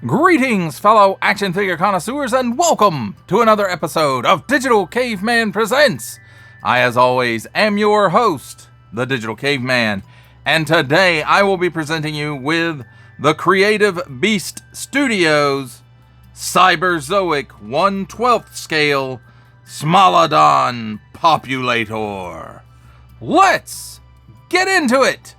Greetings, fellow action figure connoisseurs, and welcome to another episode of Digital Caveman Presents. I, as always, am your host, the Digital Caveman, and today I will be presenting you with the Creative Beast Studios Cyberzoic 1/12 scale Smilodon Populator. Let's get into it!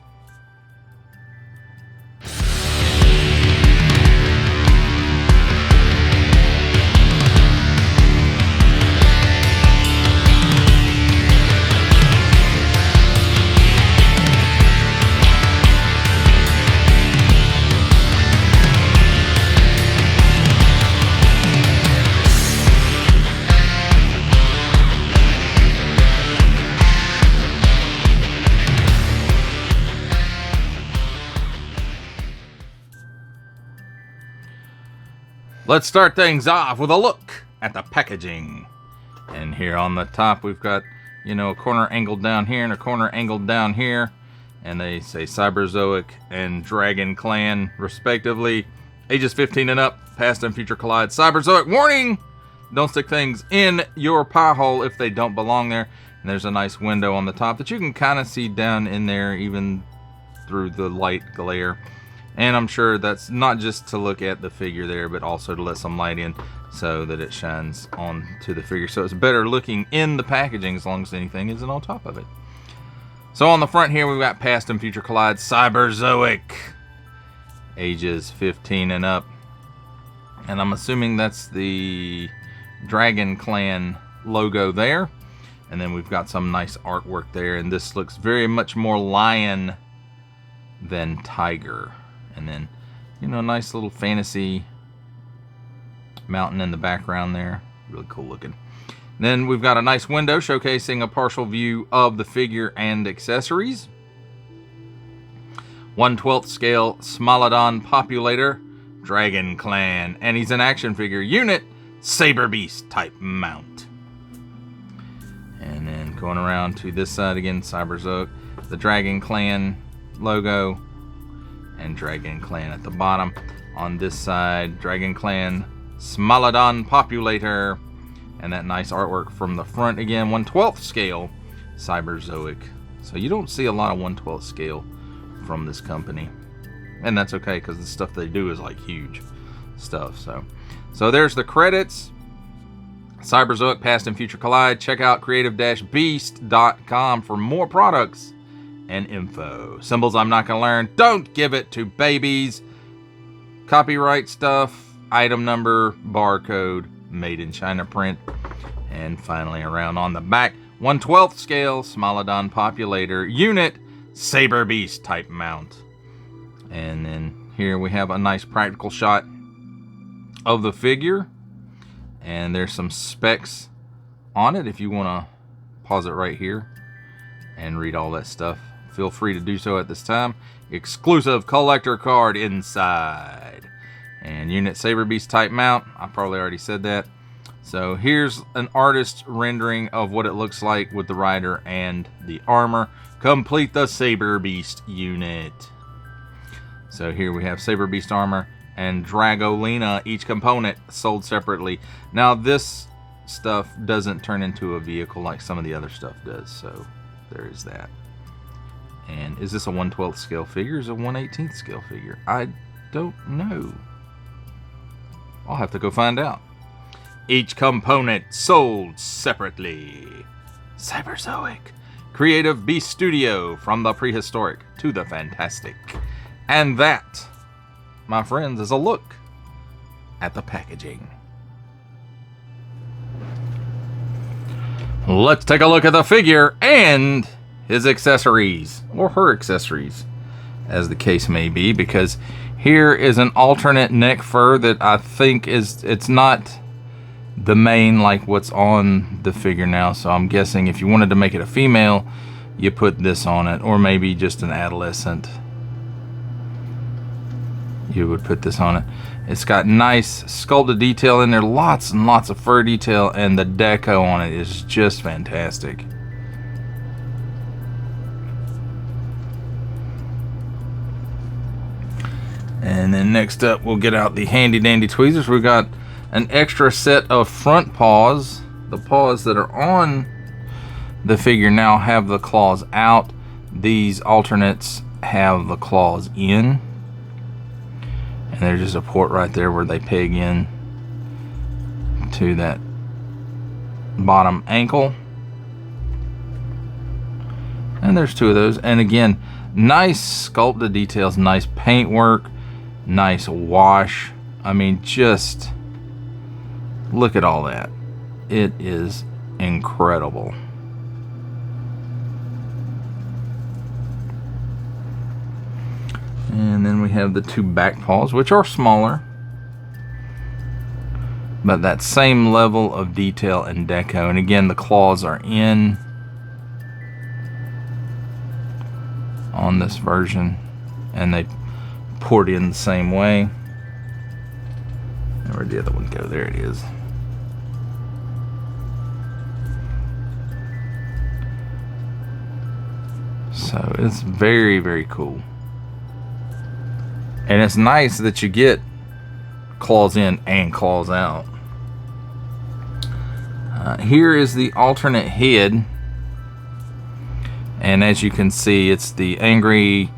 Let's start things off with a look at the packaging. And here on the top we've got, a corner angled down here and a corner angled down here. And they say Cyberzoic and Dragon Clan, respectively. Ages 15 and up, past and future collide. Cyberzoic, warning! Don't stick things in your pie hole if they don't belong there. And there's a nice window on the top that you can kind of see down in there, even through the light glare. And I'm sure that's not just to look at the figure there, but also to let some light in so that it shines onto the figure. So it's better looking in the packaging as long as anything isn't on top of it. So on the front here, we've got Past and Future Collide Cyberzoic. Ages 15 and up. And I'm assuming that's the Dragon Clan logo there. And then we've got some nice artwork there. And this looks very much more lion than tiger. And then, nice little fantasy mountain in the background there. Really cool looking. Then we've got a nice window showcasing a partial view of the figure and accessories. 1/12 scale Smilodon Populator, Dragon Clan. And he's an action figure unit, Saber Beast type mount. And then going around to this side again, Cyberzoic, the Dragon Clan logo. And Dragon Clan at the bottom. On this side, Dragon Clan Smilodon Populator. And that nice artwork from the front again, 1/12 scale Cyberzoic. So you don't see a lot of 1/12 scale from this company. And that's okay, because the stuff they do is like huge stuff. So there's the credits. Cyberzoic Past and Future Collide. Check out creative-beast.com for more products and info. Symbols I'm not going to learn. Don't give it to babies. Copyright stuff. Item number. Barcode. Made in China print. And finally around on the back, 1/12 scale Smilodon Populator unit. Saber Beast type mount. And then here we have a nice practical shot of the figure. And there's some specs on it if you want to pause it right here and read all that stuff. Feel free to do so at this time. Exclusive collector card inside. And unit Saber Beast type mount. I probably already said that. So here's an artist rendering of what it looks like with the rider and the armor. Complete the Saber Beast unit. So here we have Saber Beast armor and Dragolina, each component sold separately. Now this stuff doesn't turn into a vehicle like some of the other stuff does. So there is that. And is this a 1/12 scale figure or is it a 1/18 scale figure? I don't know. I'll have to go find out. Each component sold separately. Cyberzoic. Creative Beast Studio, from the prehistoric to the fantastic. And that, my friends, is a look at the packaging. Let's take a look at the figure and his accessories, or her accessories, as the case may be, because here is an alternate neck fur that I think it's not the main like what's on the figure now. So I'm guessing if you wanted to make it a female, you put this on it, or maybe just an adolescent, you would put this on it. It's got nice sculpted detail in there, lots and lots of fur detail, and the deco on it is just fantastic. And then next up, we'll get out the handy dandy tweezers. We've got an extra set of front paws. The paws that are on the figure now have the claws out. These alternates have the claws in. And there's just a port right there where they peg in to that bottom ankle. And there's two of those. And again, nice sculpted details, nice paintwork, nice wash. I mean, just look at all that. It is incredible. And then we have the two back paws, which are smaller, but that same level of detail and deco. And again, the claws are in on this version, and they poured in the same way. Where'd the other one go? There it is. So it's very, very cool. And it's nice that you get claws in and claws out. Here is the alternate head. And as you can see, it's the angry,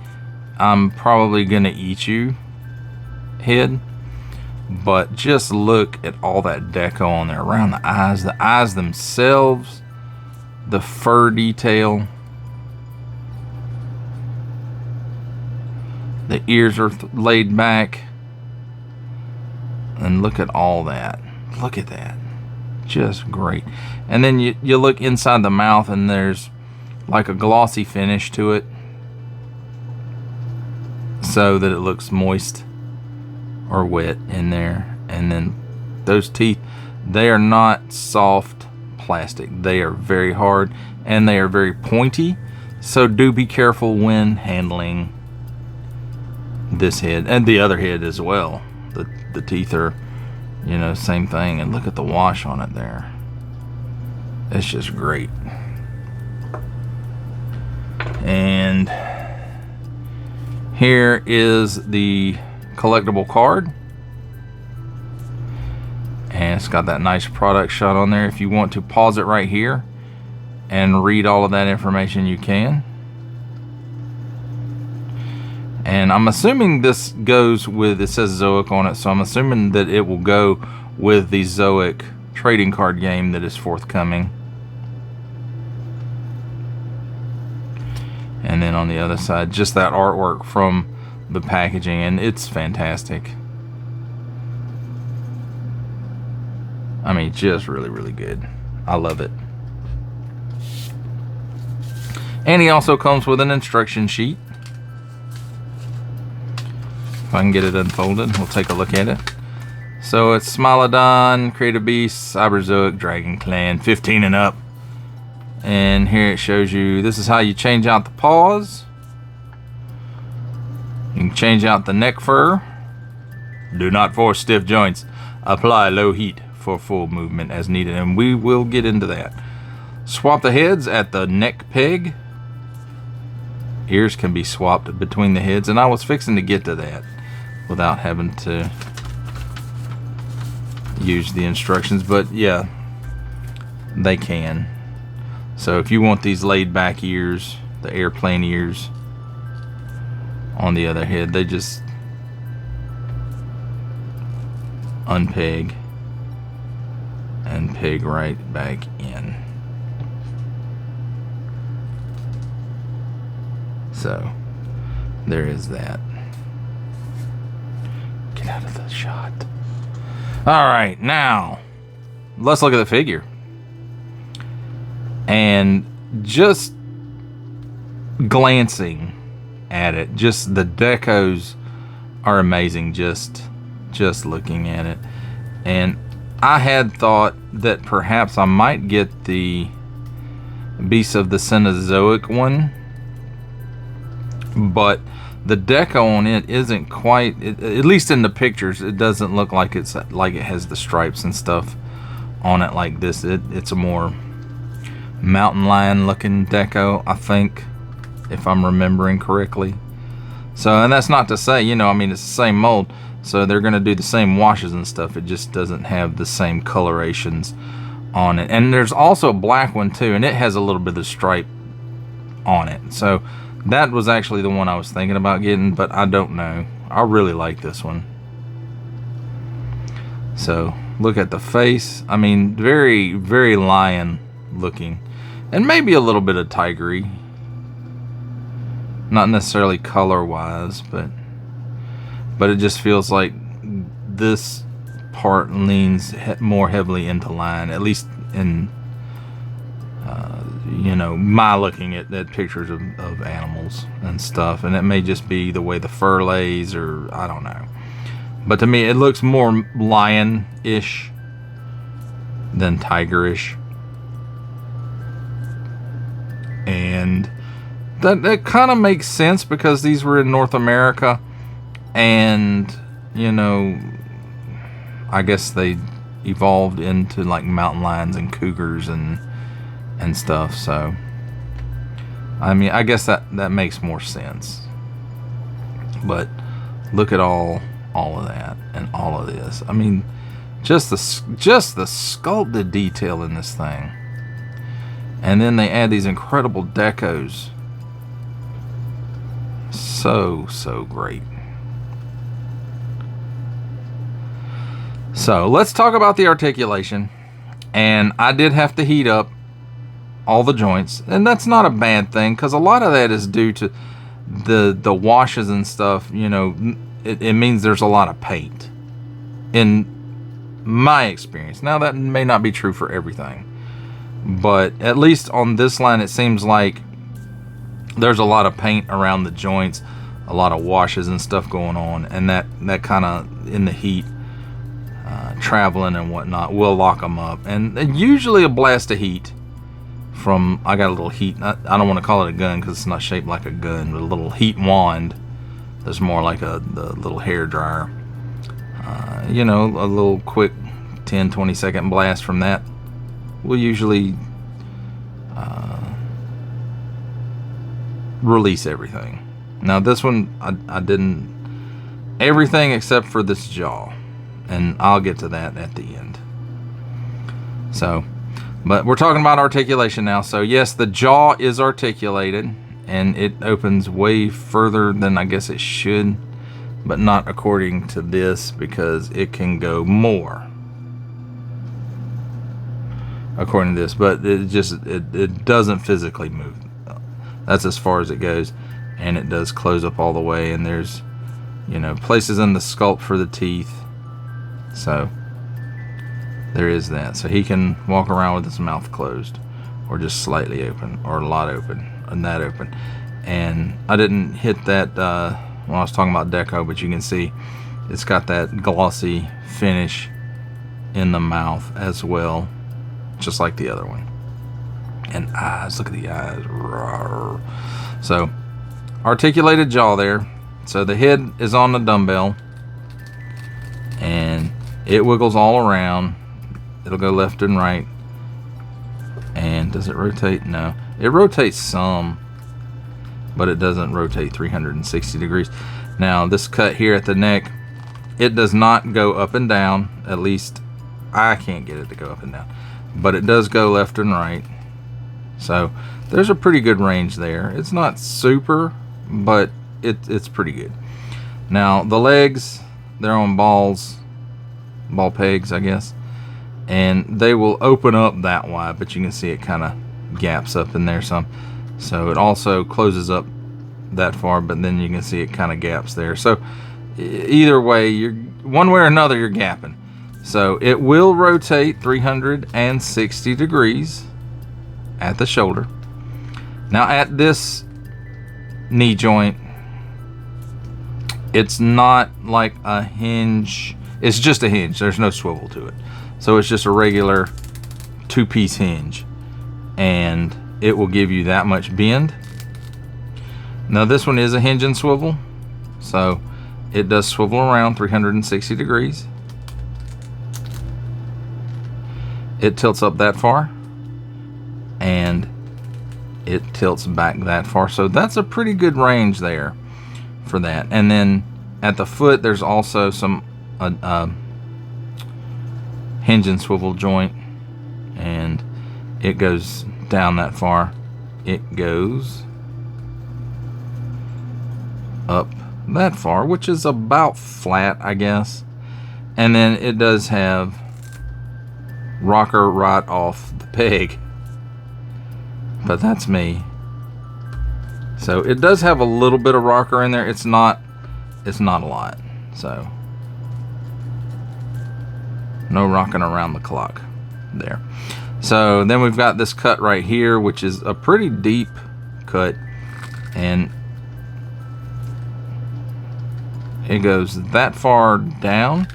I'm probably gonna eat you head. But just look at all that deco on there around the eyes themselves, the fur detail. The ears are laid back. And look at all that. Look at that. Just great. And then you look inside the mouth, and there's like a glossy finish to it, so that it looks moist or wet in there. And then those teeth, they are not soft plastic. They are very hard, and they are very pointy. So do be careful when handling this head and the other head as well. The teeth are, you know, same thing. And look at the wash on it there. It's just great. And here is the collectible card, and it's got that nice product shot on there. If you want to pause it right here and read all of that information, you can. And I'm assuming this goes with, it says Zoic on it, so I'm assuming that it will go with the Zoic trading card game that is forthcoming. And then on the other side, just that artwork from the packaging, and it's fantastic. I mean, just really, really good. I love it. And he also comes with an instruction sheet. If I can get it unfolded, we'll take a look at it. So it's Smilodon, Creative Beast, Cyberzoic, Dragon Clan, 15 and up. And here it shows you, this is how you change out the paws. You can change out the neck fur. Do not force stiff joints. Apply low heat for full movement as needed. And we will get into that. Swap the heads at the neck peg. Ears can be swapped between the heads. And I was fixing to get to that without having to use the instructions. But yeah, they can. So if you want these laid back ears, the airplane ears on the other head, they just unpeg and peg right back in. So there is that. Get out of the shot. All right, now let's look at the figure. And just glancing at it, just the decos are amazing. Just looking at it, and I had thought that perhaps I might get the Beast of the Cenozoic one, but the deco on it isn't quite. At least in the pictures, it doesn't look like it has the stripes and stuff on it like this. It's a more mountain lion looking deco, I think, if I'm remembering correctly. So, and that's not to say, you know, I mean, it's the same mold, so they're going to do the same washes and stuff. It just doesn't have the same colorations on it. And there's also a black one too, and it has a little bit of stripe on it. So that was actually the one I was thinking about getting, but I don't know. I really like this one. So look at the face. I mean, very, very lion looking, and maybe a little bit of tigery. Not necessarily color wise, but it just feels like this part leans more heavily into lion, at least in you know, my looking at pictures of animals and stuff. And it may just be the way the fur lays, or I don't know, but to me it looks more lion-ish than tiger-ish. And that kind of makes sense, because these were in North America, and you know, I guess they evolved into like mountain lions and cougars and stuff. So I mean, I guess that makes more sense. But look at all of that and all of this. I mean, just the sculpted detail in this thing. And then they add these incredible decos. So great. So let's talk about the articulation. And I did have to heat up all the joints, and that's not a bad thing, because a lot of that is due to the washes and stuff. You know, it means there's a lot of paint, in my experience. Now that may not be true for everything, but at least on this line it seems like there's a lot of paint around the joints, a lot of washes and stuff going on, and that kind of, in the heat, traveling and whatnot, will lock them up. And usually a blast of heat from, I got a little heat, I don't want to call it a gun because it's not shaped like a gun, but a little heat wand that's more like the little hair dryer. You know, a little quick 10-20 second blast from that will usually release everything. Now this one, I didn't, everything except for this jaw, and I'll get to that at the end. So, but we're talking about articulation now. So yes, the jaw is articulated, and it opens way further than I guess it should, but not according to this, because it can go more according to this, but it doesn't physically move. That's as far as it goes, and it does close up all the way, and there's, you know, places in the sculpt for the teeth. So there is that. So he can walk around with his mouth closed, or just slightly open, or a lot open, and that open. And I didn't hit that when I was talking about deco, but you can see it's got that glossy finish in the mouth as well, just like the other one. And eyes, look at the eyes. Rawr. So articulated jaw there. So the head is on the dumbbell, and it wiggles all around. It'll go left and right. And does it rotate? No. It rotates some, but it doesn't rotate 360 degrees. Now this cut here at the neck, it does not go up and down. At least I can't get it to go up and down, but it does go left and right. So there's a pretty good range there. It's not super, but it's pretty good. Now the legs, they're on ball pegs, I guess, and they will open up that wide, but you can see it kind of gaps up in there some. So it also closes up that far, but then you can see it kind of gaps there. So either way, you're one way or another, you're gapping. So it will rotate 360 degrees at the shoulder. Now at this knee joint, it's not like a hinge. It's just a hinge. There's no swivel to it. So it's just a regular two-piece hinge, and it will give you that much bend. Now this one is a hinge and swivel, so it does swivel around 360 degrees. It tilts up that far, and it tilts back that far. So that's a pretty good range there for that. And then at the foot, there's also some hinge and swivel joint, and it goes down that far. It goes up that far, which is about flat, I guess. And then it does have rocker right off the peg, but that's me. So it does have a little bit of rocker in there. It's not a lot. So no rocking around the clock there. So then we've got this cut right here, which is a pretty deep cut, and it goes that far down,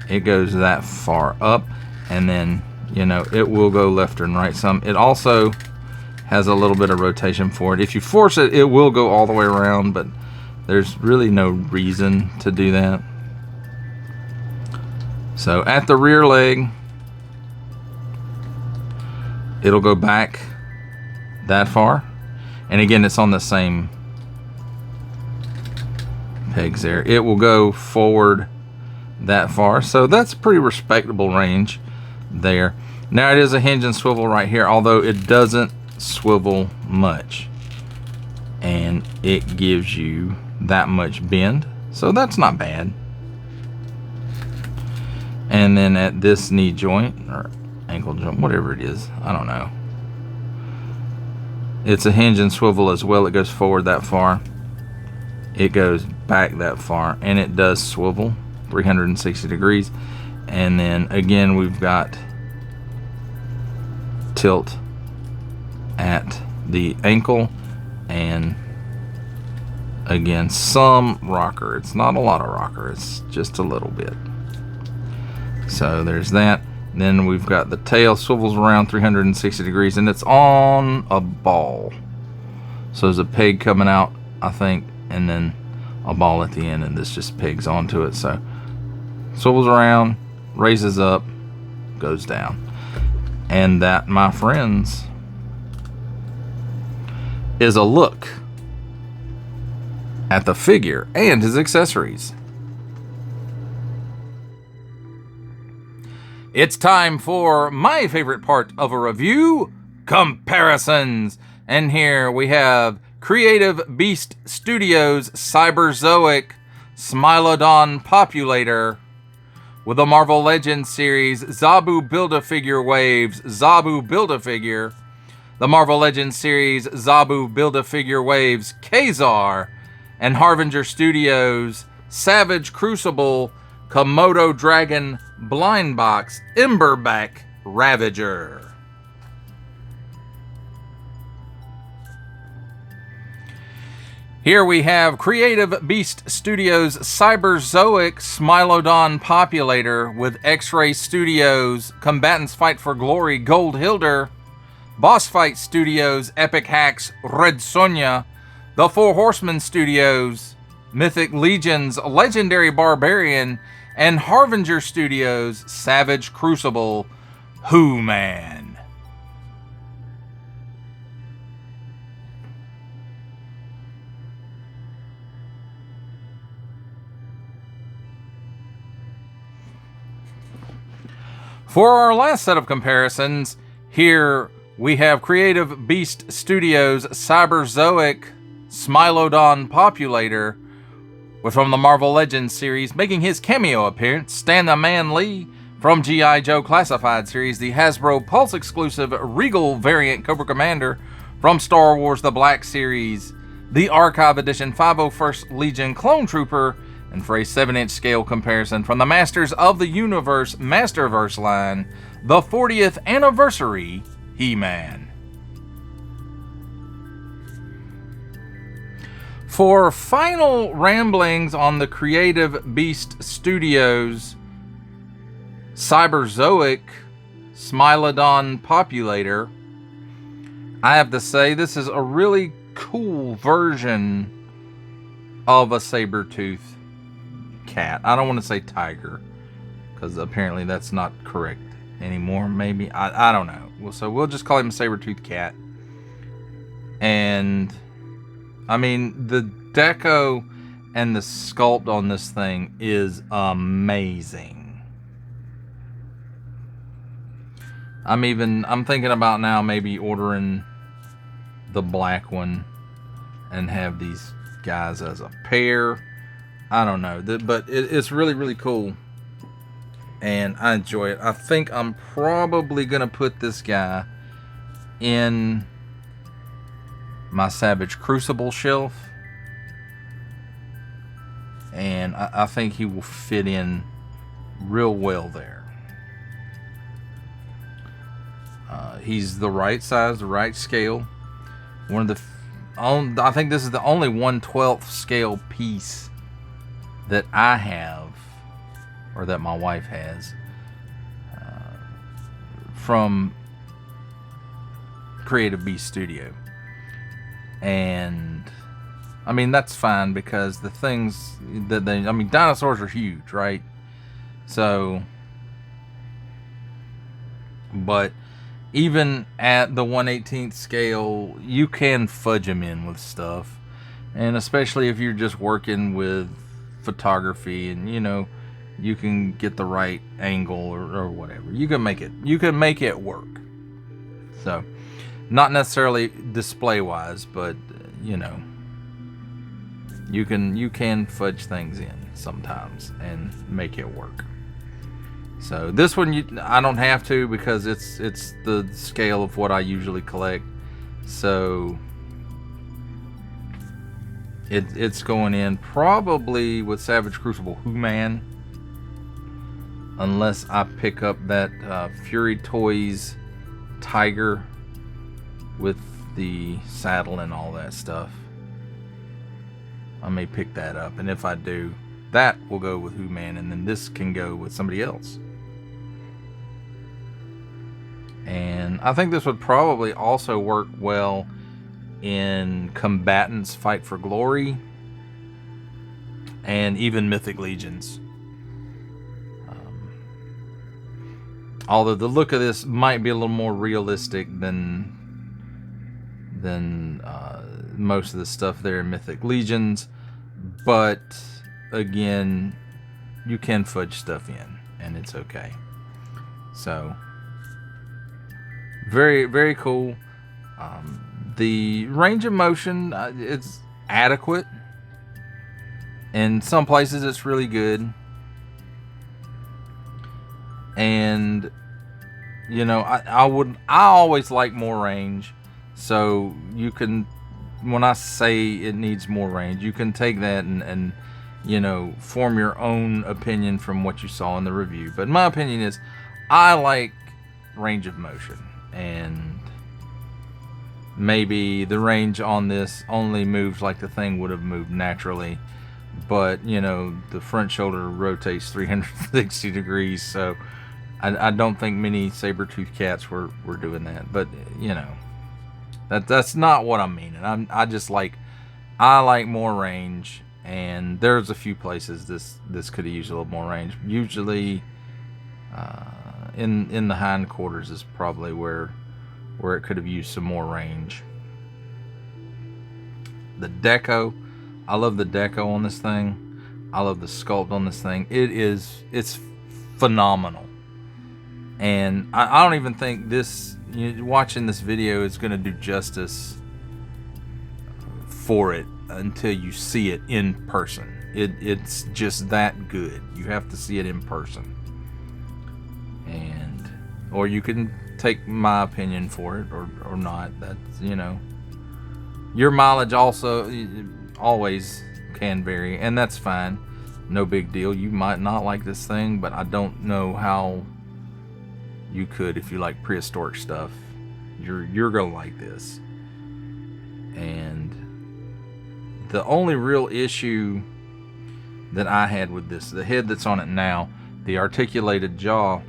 it goes that far up, and then, you know, it will go left and right some. It also has a little bit of rotation for it. If you force it, it will go all the way around, but there's really no reason to do that. So at the rear leg, it'll go back that far. And again, it's on the same pegs there. It will go forward that far. So that's pretty respectable range there. Now it is a hinge and swivel right here, although it doesn't swivel much. And it gives you that much bend. So that's not bad. And then at this knee joint, or ankle joint, whatever it is, I don't know. It's a hinge and swivel as well. It goes forward that far. It goes back that far, and it does swivel 360 degrees. And then again, we've got tilt at the ankle, and again, some rocker. It's not a lot of rocker, it's just a little bit. So there's that. Then we've got the tail swivels around 360 degrees, and it's on a ball. So there's a peg coming out, I think, and then a ball at the end, and this just pegs onto it. So swivels around, raises up, goes down. And that, my friends, is a look at the figure and his accessories. It's time for my favorite part of a review, comparisons. And here we have Creative Beast Studios' Cyberzoic Smilodon Populator with the Marvel Legends series Zabu Build-A-Figure Waves Zabu Build-A-Figure, the Marvel Legends series Zabu Build-A-Figure Waves Kazar, and Harbinger Studios' Savage Crucible Komodo Dragon Blind Box Emberback Ravager. Here we have Creative Beast Studios' Cyberzoic Smilodon Populator with X-Ray Studios' Combatants Fight for Glory Gold Hilder, Boss Fight Studios' Epic Hacks Red Sonja, The Four Horsemen Studios' Mythic Legions Legendary Barbarian, and Harbinger Studios' Savage Crucible Who-Man. For our last set of comparisons, here we have Creative Beast Studios' Cyberzoic Smilodon Populator, with from the Marvel Legends series making his cameo appearance, Stan the Man Lee. From G.I. Joe Classified series, the Hasbro Pulse exclusive Regal variant Cobra Commander. From Star Wars The Black series, the Archive Edition 501st Legion Clone Trooper. And for a 7-inch scale comparison from the Masters of the Universe Masterverse line, the 40th Anniversary He-Man. For final ramblings on the Creative Beast Studios Cyberzoic Smilodon Populator, I have to say this is a really cool version of a saber-tooth cat. I don't want to say tiger, because apparently that's not correct anymore. Maybe. I don't know. Well, so we'll just call him a saber-tooth cat. And I mean, the deco And the sculpt on this thing is amazing. I'm thinking about now maybe ordering the black one and have these guys as a pair. I don't know, but it's really, really cool. And I enjoy it. I think I'm probably going to put this guy in my Savage Crucible shelf. And I think he will fit in real well there. He's the right size, the right scale. I think this is the only 1/12 scale piece that I have, or that my wife has, from Creative Beast Studio. And I mean, that's fine, because the things that dinosaurs are huge, right? So, but even at the 1/18 scale, you can fudge them in with stuff. And especially if you're just working with photography and, you can get the right angle or whatever. You can make it work. So, not necessarily display wise, but you can fudge things in sometimes and make it work. So this one I don't have to, because it's the scale of what I usually collect. So it's going in probably with Savage Crucible Who-Man, unless I pick up that Fury Toys Tiger with the saddle and all that stuff. I may pick that up, and if I do, that will go with Who-Man, and then this can go with somebody else. And I think this would probably also work well in Combatants Fight for Glory and even Mythic Legions. Although the look of this might be a little more realistic than most of the stuff there in Mythic Legions, but again, you can fudge stuff in, and it's okay. So, very, very cool. The range of motion, it's adequate. In some places, it's really good. And I always like more range. So you can, when I say it needs more range, you can take that and form your own opinion from what you saw in the review. But my opinion is, I like range of motion, and maybe the range on this only moves like the thing would have moved naturally, but the front shoulder rotates 360 degrees, so I don't think many saber-toothed cats were doing that. But that's not what I'm meaning. I like more range, and there's a few places this could have used a little more range. Usually in the hindquarters is probably where it could have used some more range. The deco, I love the deco on this thing. I love the sculpt on this thing. It's phenomenal. And I don't even think watching this video is going to do justice for it until you see it in person. It's just that good. You have to see it in person. Or you can take my opinion for it or not. That's, your mileage also always can vary, and that's fine. No big deal. You might not like this thing, but I don't know how you could if you like prehistoric stuff. You're gonna like this. And the only real issue that I had with this, the head that's on it now, the articulated jaw,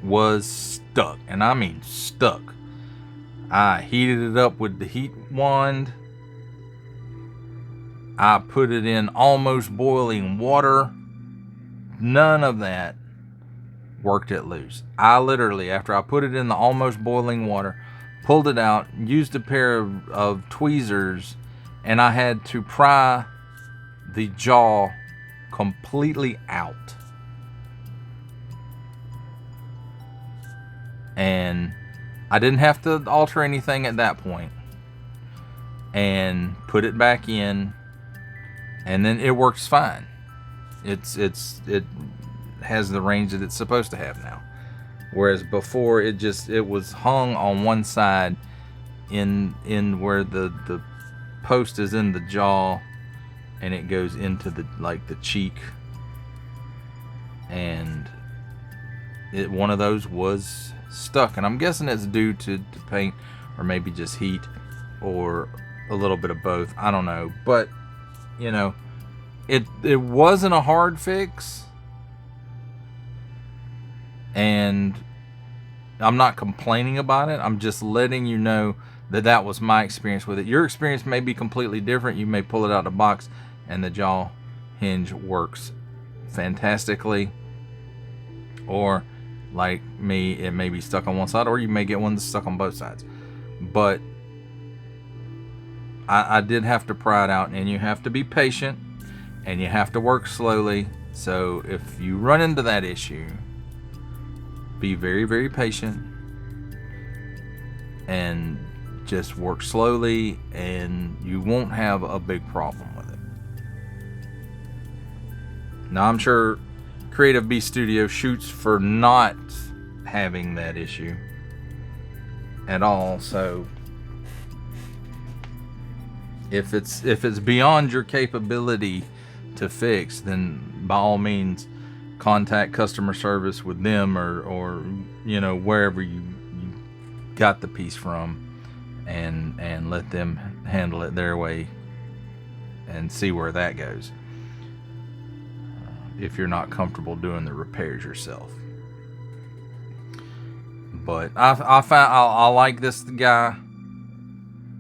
was stuck. And I mean stuck. I heated it up with the heat wand. I put it in almost boiling water. None of that worked it loose. I literally, after I put it in the almost boiling water, pulled it out, used a pair of tweezers, and I had to pry the jaw completely out. And I didn't have to alter anything at that point. And put it back in, and then it works fine. It has the range that it's supposed to have now. Whereas before it was hung on one side in where the post is in the jaw, and it goes into the cheek, and one of those was stuck, and I'm guessing it's due to paint, or maybe just heat, or a little bit of both. I don't know, but you know, it wasn't a hard fix, and I'm not complaining about it. I'm just letting you know that was my experience with it. Your experience may be completely different. You may pull it out of the box and the jaw hinge works fantastically, or like me, it may be stuck on one side, or you may get one that's stuck on both sides. But I did have to pry it out, and you have to be patient, and you have to work slowly. So if you run into that issue, be very, very patient, and just work slowly, and you won't have a big problem with it. Now, I'm sure Creative Beast Studio shoots for not having that issue at all, so if it's beyond your capability to fix, then by all means contact customer service with them, or you know, wherever you got the piece from, and let them handle it their way and see where that goes, if you're not comfortable doing the repairs yourself. But I like this guy.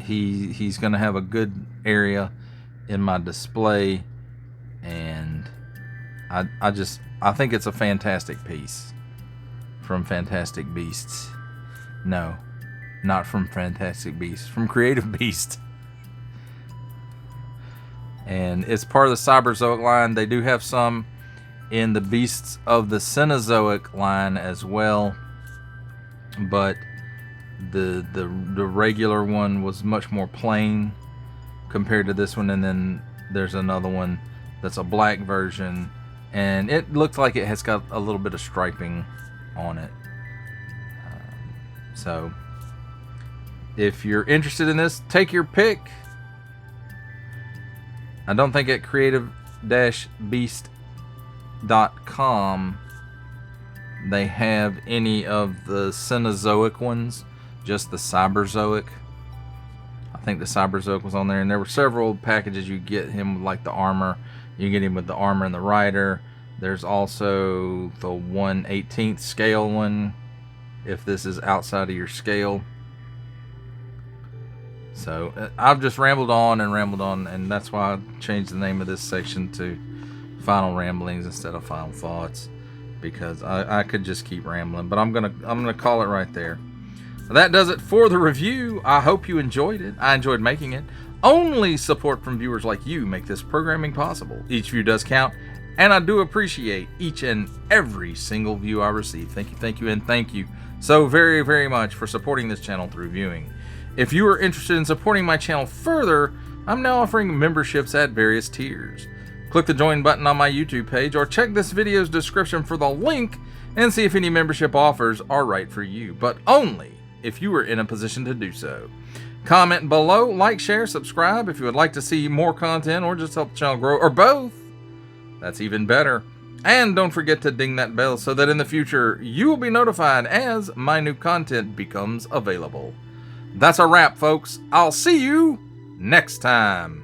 He's gonna have a good area in my display, and I think it's a fantastic piece from Fantastic Beasts. No, not from Fantastic Beasts, from Creative Beast. And it's part of the Cyberzoic line. They do have some in the Beasts of the Cenozoic line as well, but the regular one was much more plain compared to this one. And then there's another one that's a black version, and it looks like it has got a little bit of striping on it. So if you're interested in this, take your pick. I don't think at creative-beast.com they have any of the Cenozoic ones, just the Cyberzoic. I think the Cyberzoic was on there, and there were several packages. You get him with like the armor. You get him with the armor and the rider. There's also the 1/18th scale one, if this is outside of your scale. So I've just rambled on, and that's why I changed the name of this section to Final Ramblings instead of Final Thoughts, because I could just keep rambling. But I'm gonna call it right there. That does it for the review. I hope you enjoyed it. I enjoyed making it. Only support from viewers like you make this programming possible. Each view does count, and I do appreciate each and every single view I receive. Thank you, and thank you so very, very much for supporting this channel through viewing. If you are interested in supporting my channel further, I'm now offering memberships at various tiers. Click the join button on my YouTube page, or check this video's description for the link and see if any membership offers are right for you, but only if you are in a position to do so. Comment below, like, share, subscribe if you would like to see more content, or just help the channel grow, or both. That's even better. And don't forget to ding that bell so that in the future you will be notified as my new content becomes available. That's a wrap, folks. I'll see you next time.